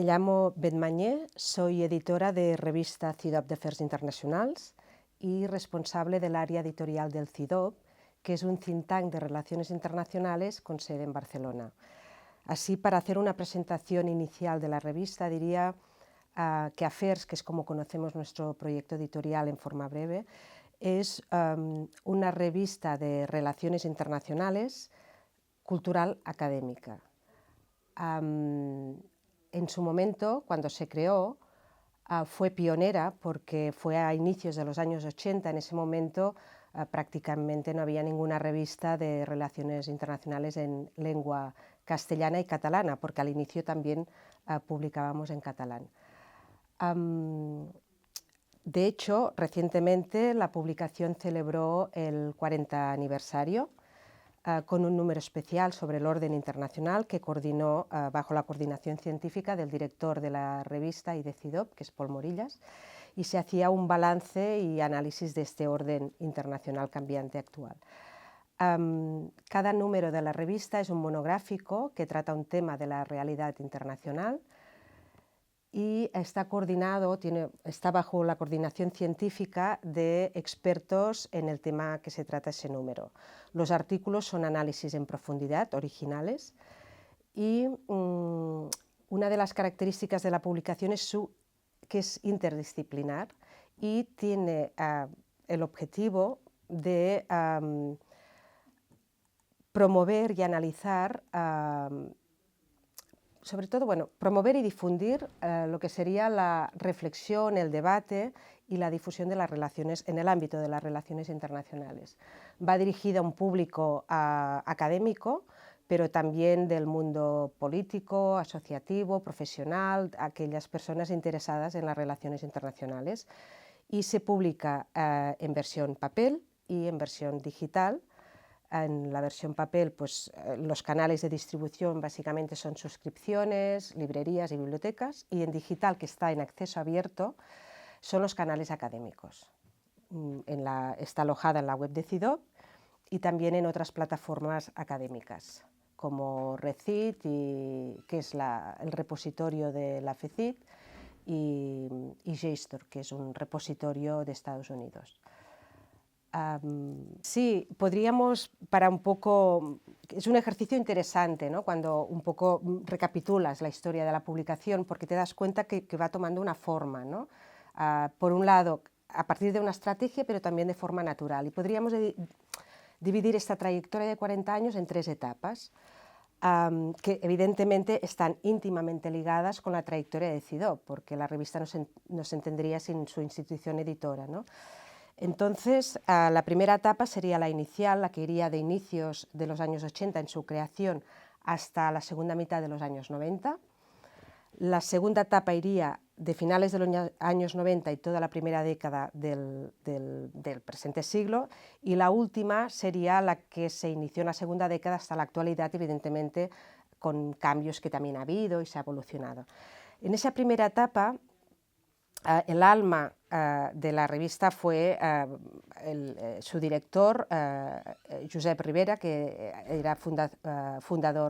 Me llamo Beth Mañé, soy editora de revista CIDOB de Affairs Internacionals y responsable del área editorial del CIDOB, que es un think tank de relaciones internacionales con sede en Barcelona. Así, para hacer una presentación inicial de la revista, diría que Affairs, que es como conocemos nuestro proyecto editorial en forma breve, es una revista de relaciones internacionales cultural académica. En su momento, cuando se creó, fue pionera porque fue a inicios de los años 80. En ese momento prácticamente no había ninguna revista de relaciones internacionales en lengua castellana y catalana, porque al inicio también publicábamos en catalán. De hecho, recientemente la publicación celebró el 40 aniversario con un número especial sobre el orden internacional que coordinó bajo la coordinación científica del director de la revista y de CIDOB, que es Pol Morillas, y se hacía un balance y análisis de este orden internacional cambiante actual. Cada número de la revista es un monográfico que trata un tema de la realidad internacional y está está bajo la coordinación científica de expertos en el tema que se trata ese número. Los artículos son análisis en profundidad, originales, y una de las características de la publicación es que es interdisciplinar y tiene el objetivo de promover y analizar sobre todo, promover y difundir lo que sería la reflexión, el debate y la difusión de las relaciones en el ámbito de las relaciones internacionales. Va dirigida a un público académico, pero también del mundo político, asociativo, profesional, aquellas personas interesadas en las relaciones internacionales. Y se publica en versión papel y en versión digital. En la versión papel, pues los canales de distribución básicamente son suscripciones, librerías y bibliotecas, y en digital, que está en acceso abierto, son los canales académicos. Está alojada en la web de CIDOB y también en otras plataformas académicas, como RECIT, que es el repositorio de la FECIT, y JSTOR, que es un repositorio de Estados Unidos. Sí, podríamos, es un ejercicio interesante, ¿no? Cuando un poco recapitulas la historia de la publicación, porque te das cuenta que va tomando una forma, ¿no? Por un lado, a partir de una estrategia, pero también de forma natural. Y podríamos dividir esta trayectoria de 40 años en 3 etapas, que evidentemente están íntimamente ligadas con la trayectoria de CIDOB, porque la revista no se entendería sin su institución editora, ¿no? Entonces, la primera etapa sería la inicial, la que iría de inicios de los años 80 en su creación hasta la segunda mitad de los años 90. La segunda etapa iría de finales de los años 90 y toda la primera década del presente siglo, y la última sería la que se inició en la segunda década hasta la actualidad, evidentemente con cambios que también ha habido y se ha evolucionado. En esa primera etapa, el alma de la revista fue su director, Josep Ribera, que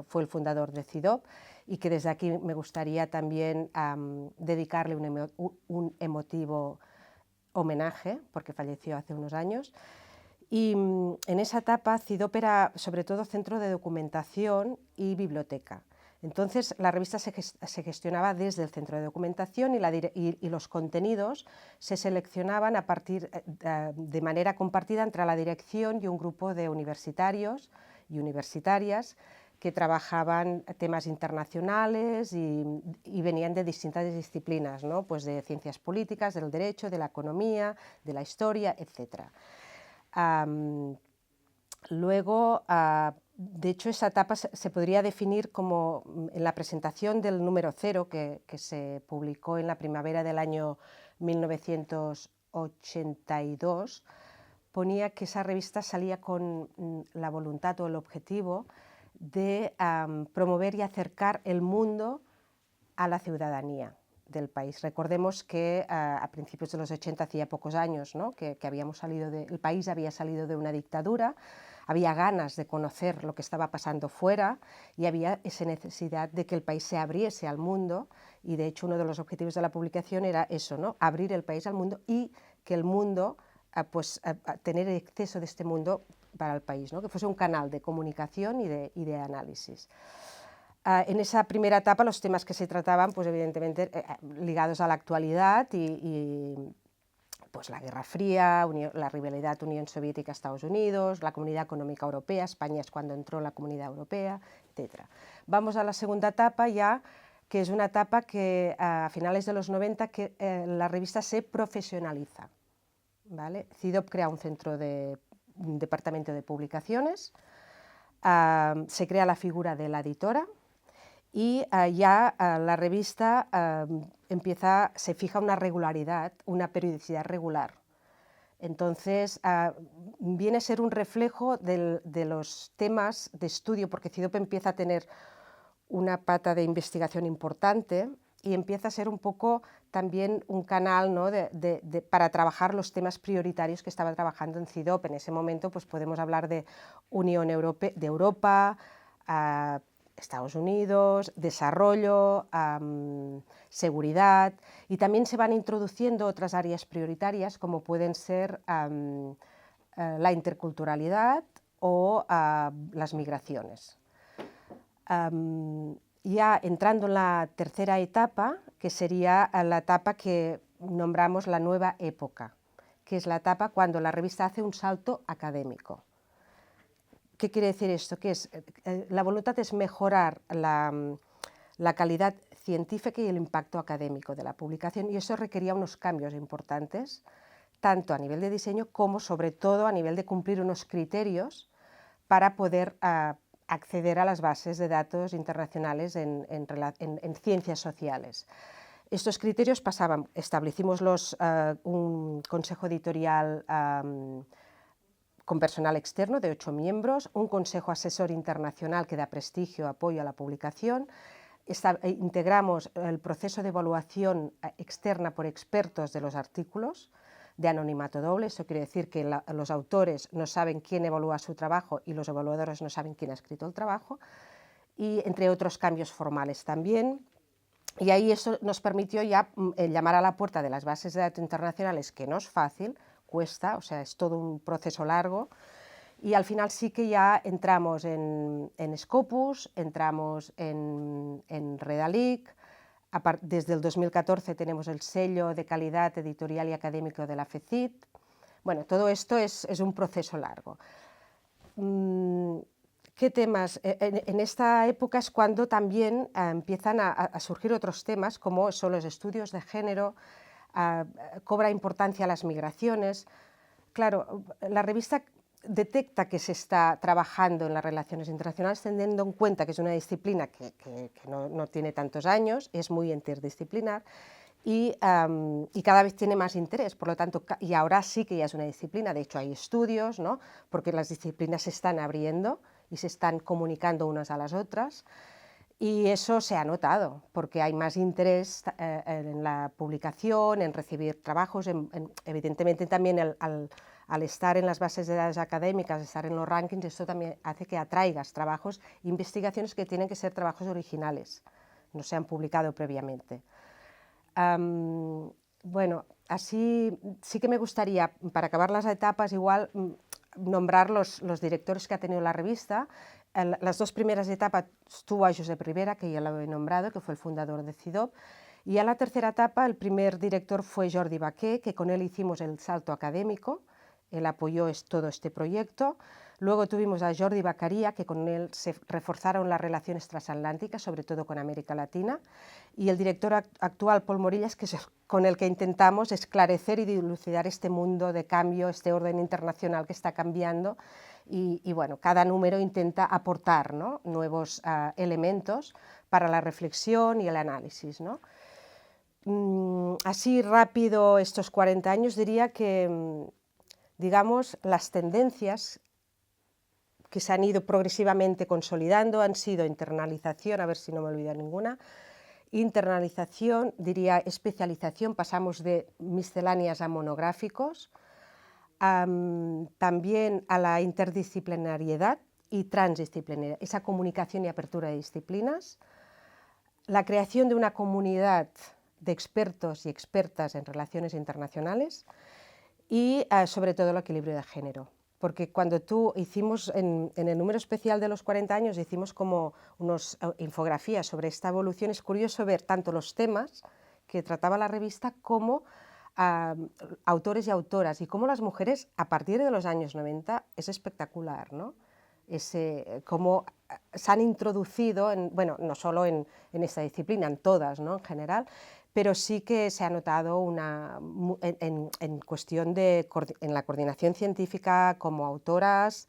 fue el fundador de CIDOB, y que desde aquí me gustaría también dedicarle un emotivo homenaje, porque falleció hace unos años. Y en esa etapa CIDOB era sobre todo centro de documentación y biblioteca. Entonces, la revista se gestionaba desde el centro de documentación y los contenidos se seleccionaban de manera compartida entre la dirección y un grupo de universitarios y universitarias que trabajaban temas internacionales y venían de distintas disciplinas, ¿no? Pues de ciencias políticas, del derecho, de la economía, de la historia, etc. Luego, de hecho, esa etapa se podría definir como en la presentación del número 0 que se publicó en la primavera del año 1982, ponía que esa revista salía con la voluntad o el objetivo de promover y acercar el mundo a la ciudadanía del país. Recordemos que a principios de los 80, hacía pocos años, ¿no? que el país había salido de una dictadura. había ganas de conocer lo que estaba pasando fuera y había esa necesidad de que el país se abriese al mundo, y de hecho uno de los objetivos de la publicación era eso, ¿no? Abrir el país al mundo y que el mundo, tener acceso de este mundo para el país, ¿no? Que fuese un canal de comunicación y de análisis. En esa primera etapa los temas que se trataban, pues evidentemente ligados a la actualidad y pues la Guerra Fría, la rivalidad Unión Soviética-Estados Unidos, la Comunidad Económica Europea, España es cuando entró la Comunidad Europea, etc. Vamos a la segunda etapa ya, que es una etapa que a finales de los 90 que la revista se profesionaliza, ¿vale? CIDOB crea un departamento de publicaciones, se crea la figura de la editora, y ya la revista se fija una regularidad, una periodicidad regular. Entonces, viene a ser un reflejo de los temas de estudio, porque CIDOB empieza a tener una pata de investigación importante y empieza a ser un poco también un canal, ¿no? para trabajar los temas prioritarios que estaba trabajando en CIDOB. En ese momento pues podemos hablar de Unión Europea, de Europa, Estados Unidos, desarrollo, seguridad, y también se van introduciendo otras áreas prioritarias como pueden ser la interculturalidad o las migraciones. Ya entrando en la tercera etapa, que sería la etapa que nombramos la nueva época, que es la etapa cuando la revista hace un salto académico. ¿Qué quiere decir esto? Que la voluntad es mejorar la calidad científica y el impacto académico de la publicación, y eso requería unos cambios importantes, tanto a nivel de diseño como sobre todo a nivel de cumplir unos criterios para poder acceder a las bases de datos internacionales en ciencias sociales. Estos criterios pasaban, establecimos un consejo editorial con personal externo de 8 miembros, un consejo asesor internacional que da prestigio, apoyo a la publicación, integramos el proceso de evaluación externa por expertos de los artículos, de anonimato doble. Eso quiere decir que los autores no saben quién evalúa su trabajo y los evaluadores no saben quién ha escrito el trabajo, y entre otros cambios formales también. Y ahí eso nos permitió ya llamar a la puerta de las bases de datos internacionales, que no es fácil, cuesta, o sea, es todo un proceso largo, y al final sí que ya entramos en Scopus, entramos en Redalic. Desde el 2014 tenemos el sello de calidad editorial y académico de la FECIT. Bueno, todo esto es un proceso largo. ¿Qué temas? En esta época es cuando también empiezan a surgir otros temas, como son los estudios de género, cobra importancia las migraciones. Claro, la revista detecta que se está trabajando en las relaciones internacionales teniendo en cuenta que es una disciplina que no tiene tantos años, es muy interdisciplinar y cada vez tiene más interés, por lo tanto, y ahora sí que ya es una disciplina, de hecho hay estudios, ¿no? Porque las disciplinas se están abriendo y se están comunicando unas a las otras. Y eso se ha notado, porque hay más interés en la publicación, en recibir trabajos, evidentemente también al estar en las bases de datos académicas, estar en los rankings, esto también hace que atraigas trabajos, investigaciones que tienen que ser trabajos originales, no se han publicado previamente. Bueno, así sí que me gustaría, para acabar las etapas, igual nombrar los directores que ha tenido la revista. Las dos primeras etapas estuvo a Josep Rivera, que ya lo he nombrado, que fue el fundador de CIDOB, y a la tercera etapa el primer director fue Jordi Baqué, que con él hicimos el salto académico, él apoyó todo este proyecto. Luego tuvimos a Jordi Bacaria, que con él se reforzaron las relaciones transatlánticas, sobre todo con América Latina, y el director actual, Pol Morillas, que es con el que intentamos esclarecer y dilucidar este mundo de cambio, este orden internacional que está cambiando, y bueno, cada número intenta aportar, ¿no?, nuevos elementos para la reflexión y el análisis, ¿no? Así rápido estos 40 años diría que, digamos, las tendencias que se han ido progresivamente consolidando han sido internalización, a ver si no me olvido ninguna, internalización, diría especialización, pasamos de misceláneas a monográficos, también a la interdisciplinariedad y transdisciplinariedad, esa comunicación y apertura de disciplinas, la creación de una comunidad de expertos y expertas en relaciones internacionales y sobre todo el equilibrio de género. Porque cuando tú hicimos, en el número especial de los 40 años, hicimos como unas infografías sobre esta evolución, es curioso ver tanto los temas que trataba la revista como autores y autoras, y cómo las mujeres a partir de los años 90 es espectacular, ¿no? Cómo se han introducido, bueno, no solo en esta disciplina, en todas, ¿no? En general, pero sí que se ha notado en cuestión en la coordinación científica como autoras,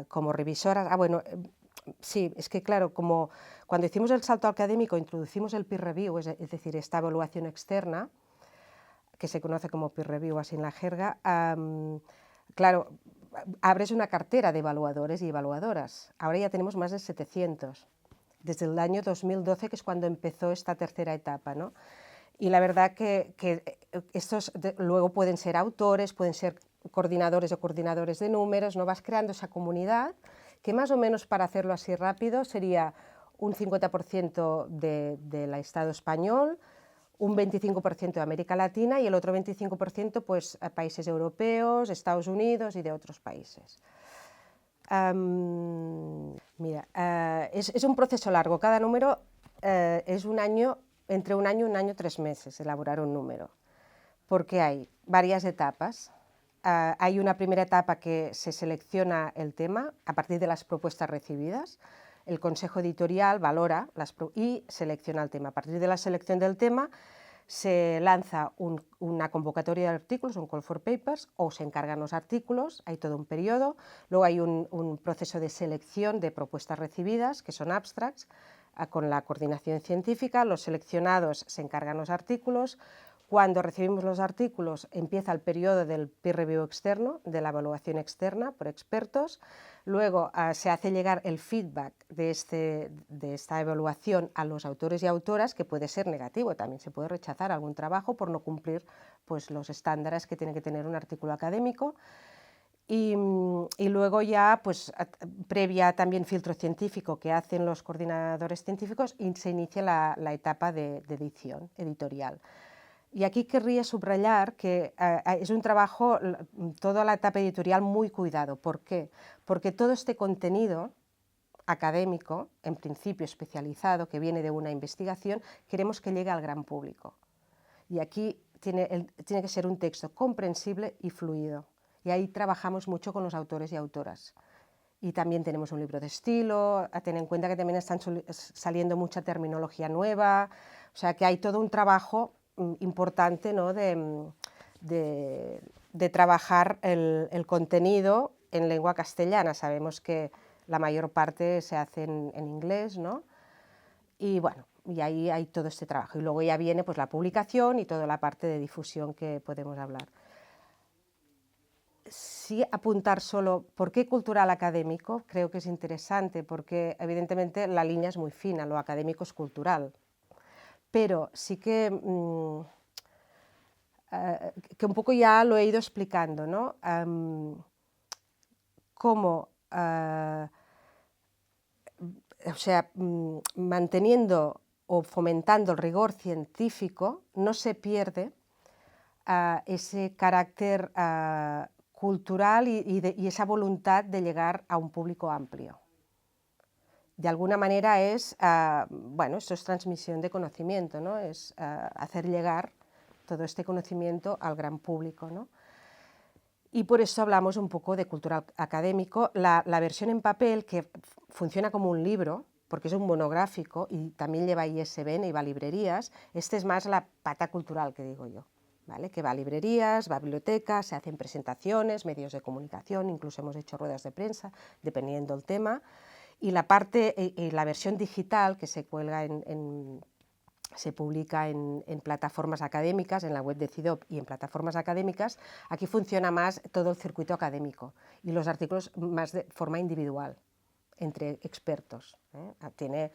como revisoras. Bueno, sí, es que claro, como cuando hicimos el salto académico introducimos el peer review, es decir, esta evaluación externa, que se conoce como peer review así en la jerga, claro, abres una cartera de evaluadores y evaluadoras. Ahora ya tenemos más de 700, desde el año 2012, que es cuando empezó esta tercera etapa, ¿no? Y la verdad que estos luego pueden ser autores, pueden ser coordinadores o coordinadores de números, ¿no? Vas creando esa comunidad que más o menos, para hacerlo así rápido, sería un 50% del Estado español, un 25% de América Latina y el otro 25% pues, a países europeos, Estados Unidos y de otros países. Mira, es un proceso largo. Cada número es un año, entre un año y un año, 3 meses, elaborar un número, porque hay varias etapas. Hay una primera etapa que se selecciona el tema a partir de las propuestas recibidas. El consejo editorial valora y selecciona el tema. A partir de la selección del tema se lanza una convocatoria de artículos, un call for papers, o se encargan los artículos, hay todo un periodo. Luego hay un proceso de selección de propuestas recibidas, que son abstracts, con la coordinación científica. Los seleccionados se encargan los artículos. Cuando recibimos los artículos empieza el periodo del peer review externo, de la evaluación externa por expertos. Luego se hace llegar el feedback de esta evaluación a los autores y autoras, que puede ser negativo, también se puede rechazar algún trabajo por no cumplir pues, los estándares que tiene que tener un artículo académico. Y luego ya, pues, previa también filtro científico que hacen los coordinadores científicos, y se inicia la etapa de edición editorial. Y aquí querría subrayar que es un trabajo, toda la etapa editorial, muy cuidado. ¿Por qué? Porque todo este contenido académico, en principio especializado, que viene de una investigación, queremos que llegue al gran público. Y aquí tiene que ser un texto comprensible y fluido. Y ahí trabajamos mucho con los autores y autoras. Y también tenemos un libro de estilo, a tener en cuenta que también están saliendo mucha terminología nueva, o sea que hay todo un trabajo importante, ¿no? de trabajar el contenido en lengua castellana. Sabemos que la mayor parte se hace en inglés, ¿no? Y bueno, y ahí hay todo este trabajo. Y luego ya viene pues, la publicación y toda la parte de difusión que podemos hablar. Sí, apuntar solo por qué cultural académico, creo que es interesante, porque evidentemente la línea es muy fina, lo académico es cultural, pero sí que un poco ya lo he ido explicando, ¿no? Cómo, o sea, manteniendo o fomentando el rigor científico, no se pierde ese carácter cultural y esa voluntad de llegar a un público amplio. De alguna manera bueno, esto es transmisión de conocimiento, ¿no? Es hacer llegar todo este conocimiento al gran público, ¿no? Y por eso hablamos un poco de cultural académico. La versión en papel, que funciona como un libro, porque es un monográfico y también lleva ISBN y va a librerías, este es más la pata cultural que digo yo. ¿Vale? Que va a librerías, va a bibliotecas, se hacen presentaciones, medios de comunicación, incluso hemos hecho ruedas de prensa, dependiendo del tema. Y la versión digital, que se cuelga se publica en plataformas académicas, en la web de CIDOB y en plataformas académicas, aquí funciona más todo el circuito académico y los artículos más de forma individual, entre expertos. Tiene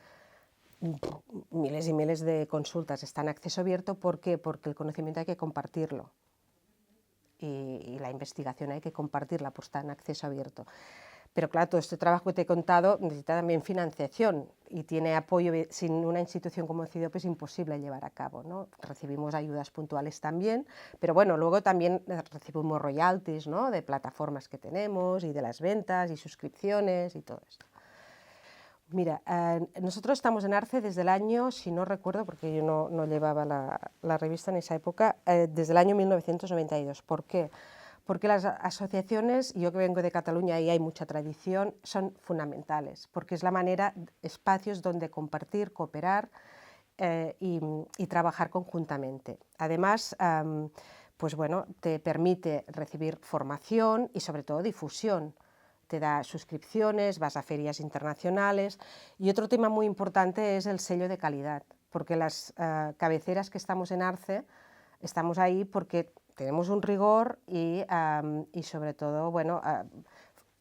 miles y miles de consultas, está en acceso abierto. ¿Por qué? Porque el conocimiento hay que compartirlo. y la investigación hay que compartirla, pues está en acceso abierto. Pero claro, todo este trabajo que te he contado necesita también financiación y tiene apoyo. Sin una institución como CIDOP es imposible llevar a cabo, ¿no? Recibimos ayudas puntuales también, pero bueno, luego también recibimos royalties, ¿no? De plataformas que tenemos y de las ventas y suscripciones y todo esto. Mira, nosotros estamos en ARCE desde el año, si no recuerdo, porque yo no llevaba la revista en esa época, desde el año 1992. ¿Por qué? Porque las asociaciones, yo que vengo de Cataluña y hay mucha tradición, son fundamentales, porque es la manera, espacios donde compartir, cooperar y trabajar conjuntamente. Además, pues bueno, te permite recibir formación y sobre todo difusión. Te da suscripciones, vas a ferias internacionales y otro tema muy importante es el sello de calidad, porque las cabeceras que estamos en ARCE estamos ahí porque tenemos un rigor y sobre todo, bueno,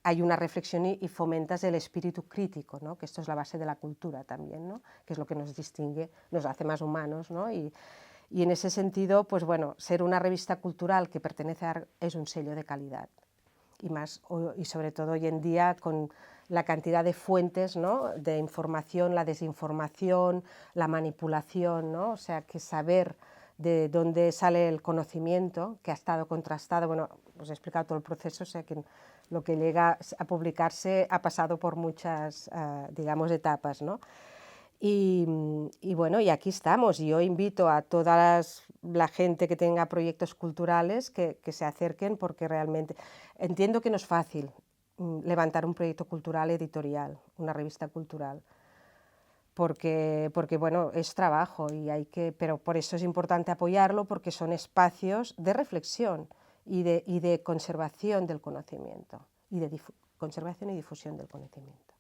hay una reflexión y fomentas el espíritu crítico, ¿no? Que esto es la base de la cultura también, ¿no? Que es lo que nos distingue, nos hace más humanos, ¿no? Y en ese sentido, pues bueno, ser una revista cultural que pertenece a es un sello de calidad. Y sobre todo hoy en día con la cantidad de fuentes, ¿no? De información, la desinformación, la manipulación, ¿no? O sea, que saber de dónde sale el conocimiento, que ha estado contrastado, bueno, os he explicado todo el proceso, o sea, que lo que llega a publicarse ha pasado por muchas, digamos, etapas, ¿no? Y bueno, y aquí estamos. Yo invito a toda la gente que tenga proyectos culturales que se acerquen porque realmente entiendo que no es fácil levantar un proyecto cultural editorial, una revista cultural, porque bueno, es trabajo pero por eso es importante apoyarlo porque son espacios de reflexión y de conservación del conocimiento y de conservación y difusión del conocimiento.